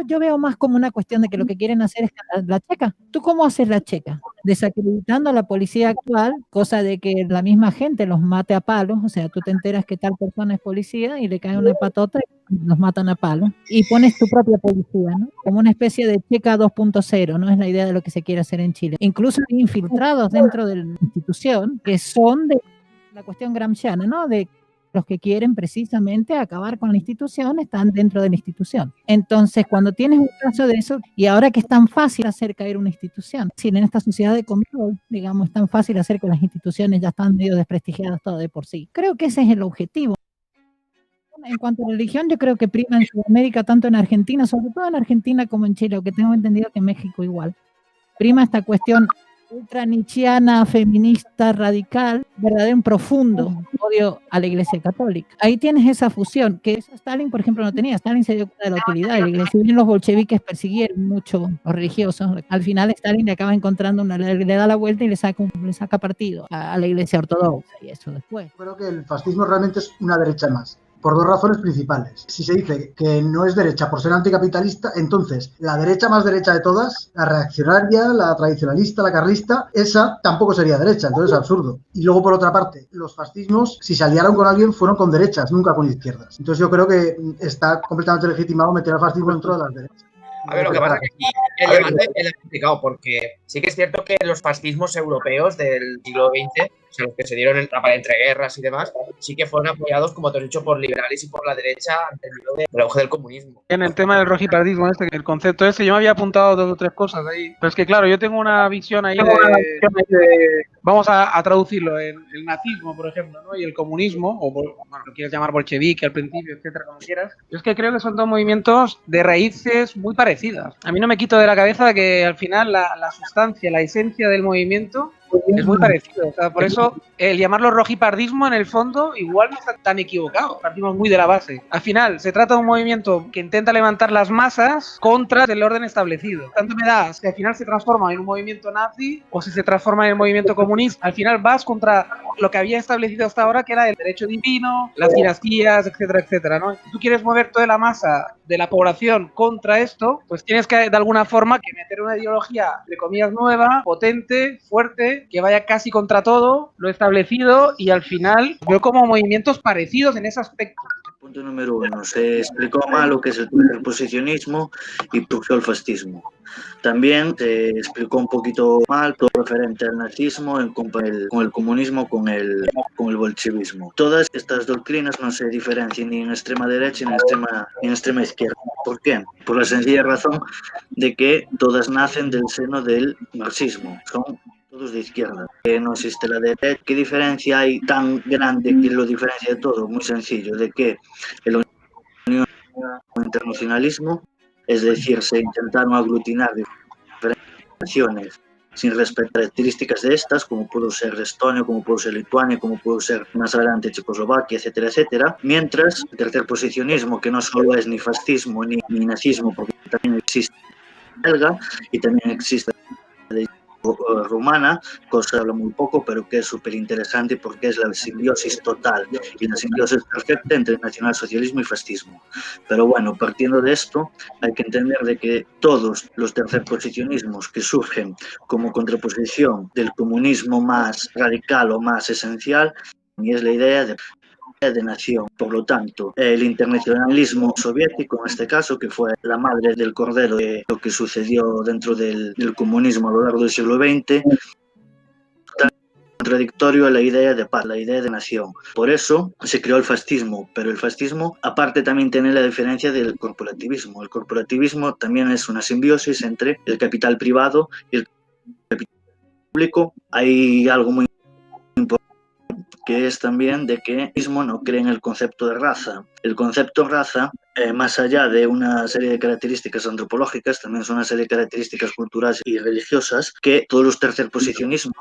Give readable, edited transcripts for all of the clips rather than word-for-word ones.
Yo veo más como una cuestión de que lo que quieren hacer es la checa. ¿Tú cómo haces la checa? Desacreditando a la policía actual, cosa de que la misma gente los mate a palos, o sea, tú te enteras que tal persona es policía y le cae una patota y los matan a palos. Y pones tu propia policía, ¿no? Como una especie de checa 2.0, ¿no? Es la idea de lo que se quiere hacer en Chile. Incluso hay infiltrados dentro de la institución que son de la cuestión gramsciana, ¿no? De los que quieren precisamente acabar con la institución están dentro de la institución. Entonces, cuando tienes un caso de eso, y ahora que es tan fácil hacer caer una institución, si en esta sociedad de control, digamos, es tan fácil hacer que las instituciones ya están medio desprestigiadas todo de por sí. Creo que ese es el objetivo. En cuanto a religión, yo creo que prima en Sudamérica, tanto en Argentina, sobre todo en Argentina como en Chile, aunque tengo entendido que en México igual. Prima esta cuestión ultra-nietzscheana, feminista, radical, verdadero, un profundo odio a la Iglesia Católica. Ahí tienes esa fusión, que eso Stalin, por ejemplo, no tenía. Stalin se dio cuenta de la utilidad de la Iglesia. Si bien los bolcheviques persiguieron mucho a los religiosos, al final Stalin le acaba encontrando le da la vuelta y le saca partido a la Iglesia ortodoxa y eso después. Creo que el fascismo realmente es una derecha más, por dos razones principales. Si se dice que no es derecha por ser anticapitalista, entonces la derecha más derecha de todas, la reaccionaria, la tradicionalista, la carlista, esa tampoco sería derecha, entonces es absurdo. Y luego, por otra parte, los fascismos, si se aliaron con alguien, fueron con derechas, nunca con izquierdas. Entonces yo creo que está completamente legitimado meter al fascismo dentro de las derechas. A ver, lo que pasa es que aquí el debate es complicado, porque sí que es cierto que los fascismos europeos del siglo XX, o sea, los que se dieron para entreguerras y demás, sí que fueron apoyados, como te has dicho, por liberales y por la derecha ante el auge del comunismo. En el tema del rojipardismo, el concepto yo me había apuntado 2 o 3 cosas ahí. Pero es que, claro, yo tengo una visión ahí vamos a traducirlo, el nazismo, por ejemplo, ¿no? Y el comunismo, o bueno, lo quieres llamar bolchevique al principio, etcétera, como quieras. Yo es que creo que son 2 movimientos de raíces muy parecidas. A mí no me quito de la cabeza que al final la sustancia, la esencia del movimiento es muy parecido. O sea, por eso el llamarlo rojipardismo en el fondo igual no está tan equivocado. Partimos muy de la base. Al final se trata de un movimiento que intenta levantar las masas contra el orden establecido. Tanto me da si al final se transforma en un movimiento nazi o si se transforma en el movimiento comunista. Al final vas contra lo que había establecido hasta ahora, que era el derecho divino, las dinastías, etcétera, etcétera, ¿no? Si tú quieres mover toda la masa de la población contra esto, pues tienes que de alguna forma que meter una ideología, entre comillas, nueva, potente, fuerte, que vaya casi contra todo lo establecido, y al final veo como movimientos parecidos en ese aspecto. Punto número 1. Se explicó mal lo que es el posicionismo y surgió el fascismo. También se explicó un poquito mal todo referente al nazismo con el comunismo, con el bolchevismo. Todas estas doctrinas no se diferencian ni en extrema derecha ni en extrema izquierda. ¿Por qué? Por la sencilla razón de que todas nacen del seno del marxismo. Son todos de izquierda. No existe la derecha. ¿Qué diferencia hay tan grande que lo diferencia de todo? Muy sencillo, de que el internacionalismo, es decir, se intentaron aglutinar diferentes naciones sin respetar características de estas, como pudo ser Estonia, como pudo ser Lituania, como pudo ser más adelante Checoslovaquia, etcétera, etcétera. Mientras el tercer posicionismo, que no solo es ni fascismo ni nazismo, porque también existe belga y también existe rumana, cosa que habla muy poco, pero que es súper interesante porque es la simbiosis total y la simbiosis perfecta entre nacionalsocialismo y fascismo. Pero bueno, partiendo de esto, hay que entender de que todos los tercerposicionismos que surgen como contraposición del comunismo más radical o más esencial, y es la idea de nación. Por lo tanto, el internacionalismo soviético, en este caso, que fue la madre del cordero de lo que sucedió dentro del comunismo a lo largo del siglo XX, contradictorio a la idea de paz, la idea de nación. Por eso se creó el fascismo, pero el fascismo aparte también tiene la diferencia del corporativismo. El corporativismo también es una simbiosis entre el capital privado y el capital público. Hay algo muy importante que es también de que el mismo no cree en el concepto de raza. El concepto raza, más allá de una serie de características antropológicas, también son una serie de características culturales y religiosas que todos los tercerposicionismos,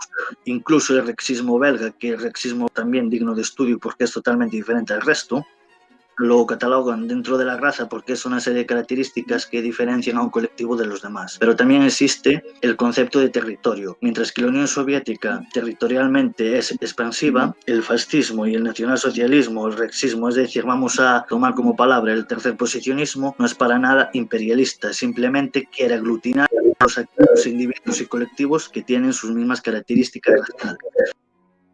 incluso el rexismo belga, que el rexismo también digno de estudio porque es totalmente diferente al resto, lo catalogan dentro de la raza porque es una serie de características que diferencian a un colectivo de los demás. Pero también existe el concepto de territorio. Mientras que la Unión Soviética territorialmente es expansiva, el fascismo y el nacionalsocialismo, el rexismo, es decir, vamos a tomar como palabra el tercerposicionismo, no es para nada imperialista, simplemente quiere aglutinar a los individuos y colectivos que tienen sus mismas características raciales.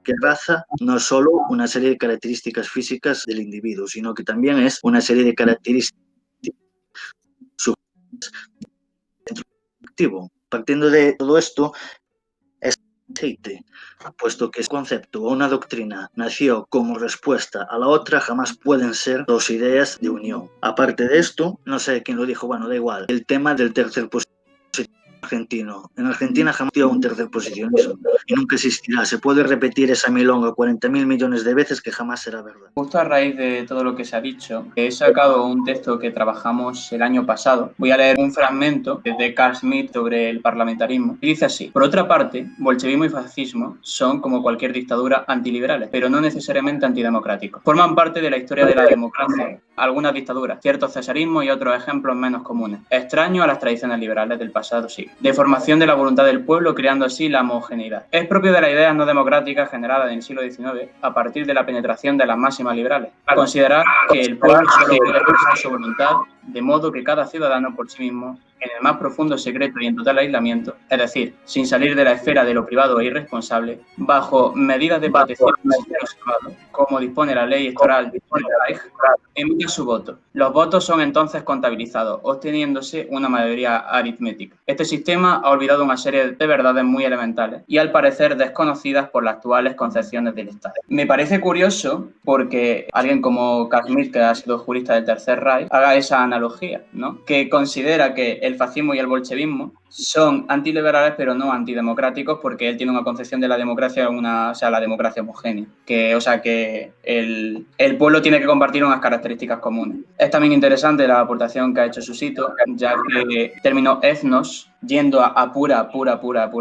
Que raza no es solo una serie de características físicas del individuo, sino que también es una serie de características dentro del colectivo. Partiendo de todo esto, es aceite, puesto que ese concepto o una doctrina nació como respuesta a la otra, jamás pueden ser dos ideas de unión. Aparte de esto, no sé quién lo dijo, bueno, da igual, el tema del tercer posicionismo argentino. En Argentina jamás existió un tercerposicionismo y nunca existirá. Se puede repetir esa milonga 40.000 millones de veces que jamás será verdad. Justo a raíz de todo lo que se ha dicho, he sacado un texto que trabajamos el año pasado. Voy a leer un fragmento de Carl Schmitt sobre el parlamentarismo. Y dice así: por otra parte, bolchevismo y fascismo son, como cualquier dictadura, antiliberales, pero no necesariamente antidemocráticos. Forman parte de la historia de la democracia algunas dictaduras, ciertos cesarismos y otros ejemplos menos comunes, extraños a las tradiciones liberales del pasado siglo. Deformación de la voluntad del pueblo, creando así la homogeneidad. Es propio de las ideas no democráticas generadas en el siglo XIX a partir de la penetración de las máximas liberales. Considerar que el pueblo solo puede expresar su voluntad, de modo que cada ciudadano por sí mismo, en el más profundo secreto y en total aislamiento, es decir, sin salir de la esfera de lo privado e irresponsable, bajo medidas de protección reservado, como dispone la ley electoral del Reich, emite su voto. Los votos son entonces contabilizados, obteniéndose una mayoría aritmética. Este sistema ha olvidado una serie de verdades muy elementales y al parecer desconocidas por las actuales concepciones del Estado. Me parece curioso porque alguien como Carl Schmitt, que ha sido jurista del Tercer Reich, haga esa analogía, ¿no? Que considera que el fascismo y el bolchevismo son antiliberales pero no antidemocráticos, porque él tiene una concepción de la democracia, la democracia homogénea, que el pueblo tiene que compartir unas características comunes. Es también interesante la aportación que ha hecho Susito, ya que el término etnos, yendo a pura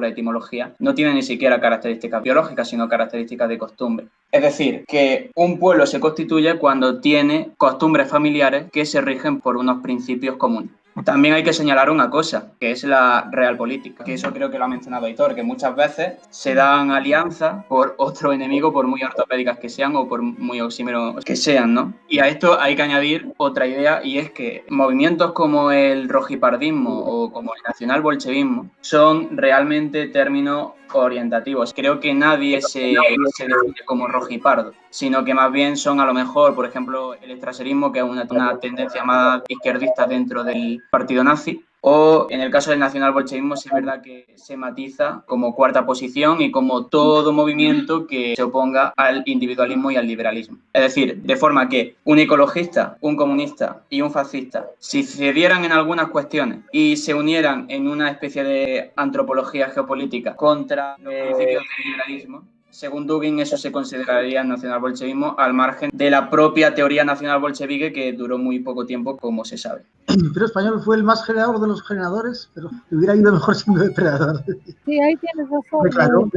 etimología, no tiene ni siquiera características biológicas, sino características de costumbre. Es decir, que un pueblo se constituye cuando tiene costumbres familiares que se rigen por unos principios comunes. También hay que señalar una cosa, que es la realpolitik, que eso creo que lo ha mencionado Aitor, que muchas veces se dan alianzas por otro enemigo, por muy ortopédicas que sean o por muy oxímeros que sean, ¿no? Y a esto hay que añadir otra idea, y es que movimientos como el rojipardismo o como el nacionalbolchevismo son realmente términos orientativos. Creo que nadie se define como rojipardo, sino que más bien son a lo mejor, por ejemplo, el extraserismo, que es una tendencia más izquierdista dentro del partido nazi, o en el caso del nacionalbolchevismo sí es verdad que se matiza como cuarta posición y como todo movimiento que se oponga al individualismo y al liberalismo. Es decir, de forma que un ecologista, un comunista y un fascista, si cedieran en algunas cuestiones y se unieran en una especie de antropología geopolítica contra los principios del liberalismo, según Dugin, eso se consideraría nacionalbolchevismo al margen de la propia teoría nacionalbolchevique, que duró muy poco tiempo, como se sabe. El Imperio Español fue el más generador de los generadores, pero hubiera ido mejor siendo depredador. Sí, ahí tienes razón. Claro.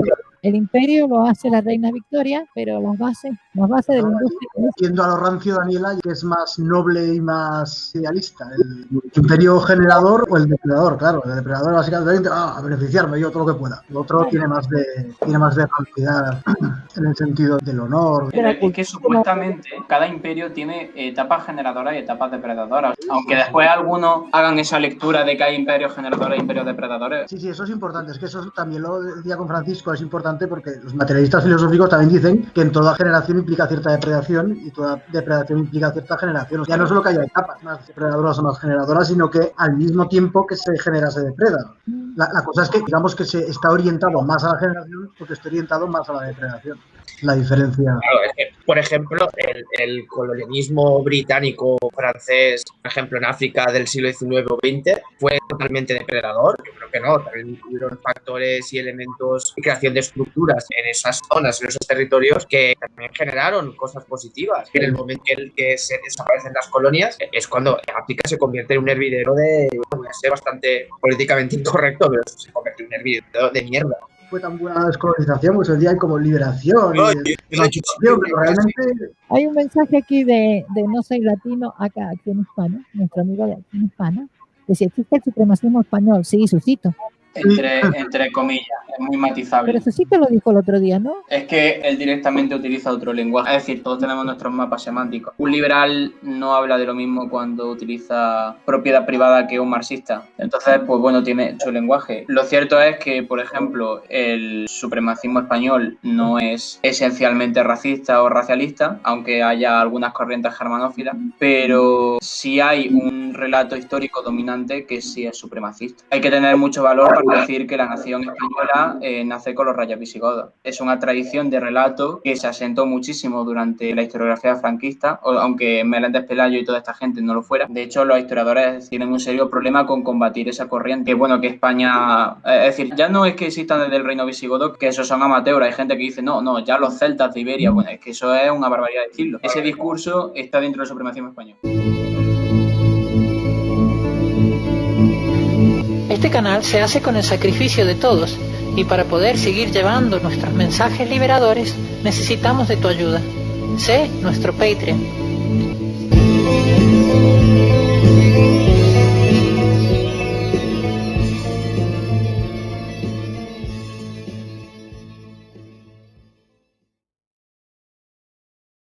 El imperio lo hace la reina Victoria, pero las bases de la industria. Yendo a lo rancio, Daniela, que es más noble y más idealista, el imperio generador o el depredador. Claro, el depredador básicamente a beneficiarme yo todo lo que pueda. El otro tiene más de cantidad en el sentido del honor. Es que supuestamente cada imperio tiene etapas generadoras y etapas depredadoras, aunque después algunos hagan esa lectura de que hay imperios generadores e imperios depredadores. Sí, eso es importante. Es que eso también lo decía con Francisco, es importante porque los materialistas filosóficos también dicen que en toda generación implica cierta depredación y toda depredación implica cierta generación. O sea, no solo que haya etapas más depredadoras o más generadoras, sino que al mismo tiempo que se genera se depreda. La cosa es que digamos que se está orientado más a la generación depredación porque esté orientado más a la depredación. La diferencia. Claro, es que, por ejemplo, el colonialismo británico francés, por ejemplo, en África del siglo XIX o XX, fue totalmente depredador. Yo creo que no, también incluyeron factores y elementos y creación de estructuras en esas zonas, en esos territorios, que también generaron cosas positivas. En el momento en el que se desaparecen las colonias, es cuando África se convierte en un hervidero voy a ser bastante políticamente incorrecto, pero se convierte en un hervidero de mierda. Fue tan buena la descolonización, pues hoy día hay como liberación y emancipación, pero realmente... Hay un mensaje aquí de No Soy Latino, acá, Acción Hispana, nuestro amigo de Acción Hispana, que si existe el supremacismo español, sí, Susito. Entre comillas, es muy matizable. Pero Susito lo dijo el otro día, ¿no? Es que él directamente utiliza otro lenguaje, es decir, todos tenemos nuestros mapas semánticos. Un liberal no habla de lo mismo cuando utiliza propiedad privada que un marxista. Entonces, pues bueno, tiene su lenguaje. Lo cierto es que, por ejemplo, el supremacismo español no es esencialmente racista o racialista, aunque haya algunas corrientes germanófilas, pero sí hay un relato histórico dominante que sí es supremacista. Hay que tener mucho valor para decir que la nación española nace con los rayos visigodos. Es una tradición de relato que se asentó muchísimo durante la historiografía franquista, aunque Meléndez Pelayo y toda esta gente no lo fuera. De hecho, los historiadores tienen un serio problema con combatir esa corriente. Que bueno, que España... es decir, ya no es que existan desde el reino visigodo, que esos son amateurs. Hay gente que dice, no, ya los celtas de Iberia. Bueno, es que eso es una barbaridad decirlo. Ese discurso está dentro del supremacismo español. Este canal se hace con el sacrificio de todos y para poder seguir llevando nuestros mensajes liberadores necesitamos de tu ayuda. Sé nuestro Patreon.